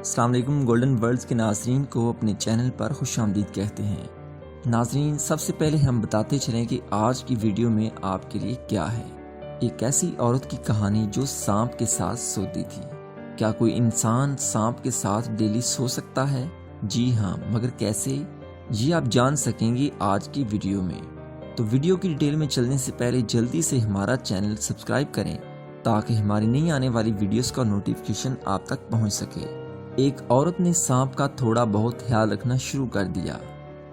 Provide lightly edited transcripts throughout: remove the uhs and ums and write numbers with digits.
السلام علیکم golden worlds کے ناظرین کو اپنے چینل پر خوش آمدید کہتے ہیں۔ ناظرین، سب سے پہلے ہم بتاتے چلیں کہ آج کی ویڈیو میں آپ کے لیے کیا ہے۔ ایک ایسی عورت کی کہانی جو سانپ کے ساتھ سوتی تھی۔ کیا کوئی انسان سانپ کے ساتھ ڈیلی سو سکتا ہے؟ جی ہاں، مگر کیسے؟ یہ آپ جان سکیں گے آج کی ویڈیو میں۔ تو ویڈیو کی ڈیٹیل میں چلنے سے پہلے جلدی سے ہمارا چینل سبسکرائب کریں تاکہ ہماری نئی آنے والی ویڈیوز کا نوٹیفیکیشن آپ تک پہنچ سکے۔ ایک عورت نے سانپ کا تھوڑا بہت خیال رکھنا شروع کر دیا۔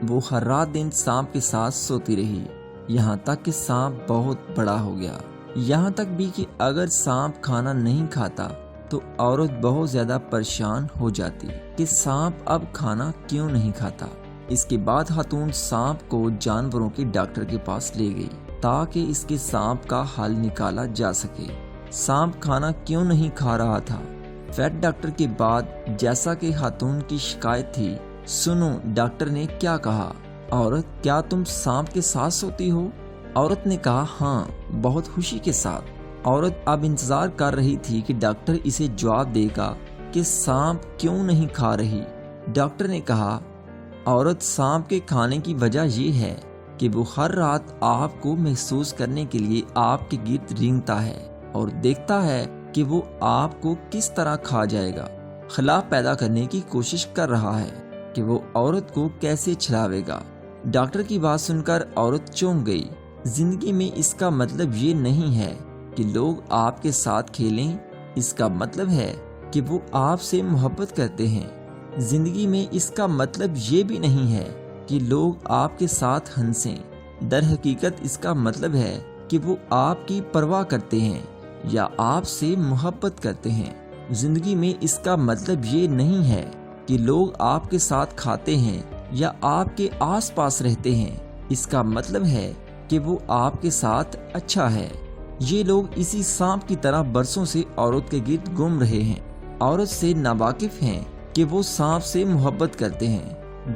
وہ ہر رات دن سانپ کے ساتھ سوتی رہی، یہاں تک کہ سانپ بہت بڑا ہو گیا۔ یہاں تک بھی کہ اگر سانپ کھانا نہیں کھاتا تو عورت بہت زیادہ پریشان ہو جاتی کہ سانپ اب کھانا کیوں نہیں کھاتا۔ اس کے بعد خاتون سانپ کو جانوروں کے ڈاکٹر کے پاس لے گئی تاکہ اس کے سانپ کا حل نکالا جا سکے۔ سانپ کھانا کیوں نہیں کھا رہا تھا؟ ویٹ ڈاکٹر کے بعد جیسا کہ خاتون کی شکایت تھی، سنو ڈاکٹر نے کیا کہا۔ عورت، کیا تم سانپ کے ساتھ سوتی ہو؟ عورت نے کہا ہاں، بہت خوشی کے ساتھ۔ عورت اب انتظار کر رہی تھی کہ ڈاکٹر اسے جواب دے گا کہ سانپ کیوں نہیں کھا رہی۔ ڈاکٹر نے کہا، عورت، سانپ کے کھانے کی وجہ یہ ہے کہ وہ ہر رات آپ کو محسوس کرنے کے لیے آپ کے گرد رینگتا ہے اور دیکھتا ہے کہ وہ آپ کو کس طرح کھا جائے گا۔ خلا پیدا کرنے کی کوشش کر رہا ہے کہ وہ عورت کو کیسے چھڑاوے گا۔ ڈاکٹر کی بات سن کر عورت چونک گئی۔ زندگی میں اس کا مطلب یہ نہیں ہے کہ لوگ آپ کے ساتھ کھیلیں، اس کا مطلب ہے کہ وہ آپ سے محبت کرتے ہیں۔ زندگی میں اس کا مطلب یہ بھی نہیں ہے کہ لوگ آپ کے ساتھ ہنسیں۔ در حقیقت اس کا مطلب ہے کہ وہ آپ کی پرواہ کرتے ہیں یا آپ سے محبت کرتے ہیں۔ زندگی میں اس کا مطلب یہ نہیں ہے کہ لوگ آپ کے ساتھ کھاتے ہیں یا آپ کے آس پاس رہتے ہیں، اس کا مطلب ہے کہ وہ آپ کے ساتھ اچھا ہے۔ یہ لوگ اسی سانپ کی طرح برسوں سے عورت کے گرد گھوم رہے ہیں، عورت سے ناواقف ہیں کہ وہ سانپ سے محبت کرتے ہیں،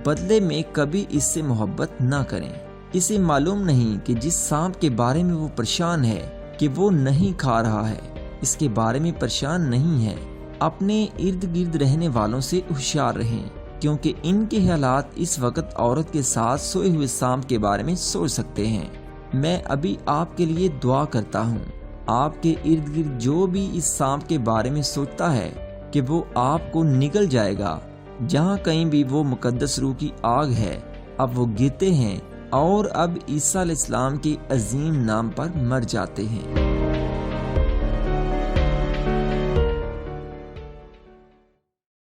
بدلے میں کبھی اس سے محبت نہ کریں۔ اسے معلوم نہیں کہ جس سانپ کے بارے میں وہ پریشان ہے کہ وہ نہیں کھا رہا ہے، اس کے بارے میں پریشان نہیں ہے۔ اپنے ارد گرد رہنے والوں سے ہوشیار رہیں، کیونکہ ان کے خیالات اس وقت عورت کے ساتھ سوئے ہوئے سانپ کے بارے میں سوچ سکتے ہیں۔ میں ابھی آپ کے لیے دعا کرتا ہوں۔ آپ کے ارد گرد جو بھی اس سانپ کے بارے میں سوچتا ہے کہ وہ آپ کو نگل جائے گا، جہاں کہیں بھی وہ مقدس روح کی آگ ہے، اب وہ گرتے ہیں اور اب عیسیٰ علیہ السلام کے عظیم نام پر مر جاتے ہیں۔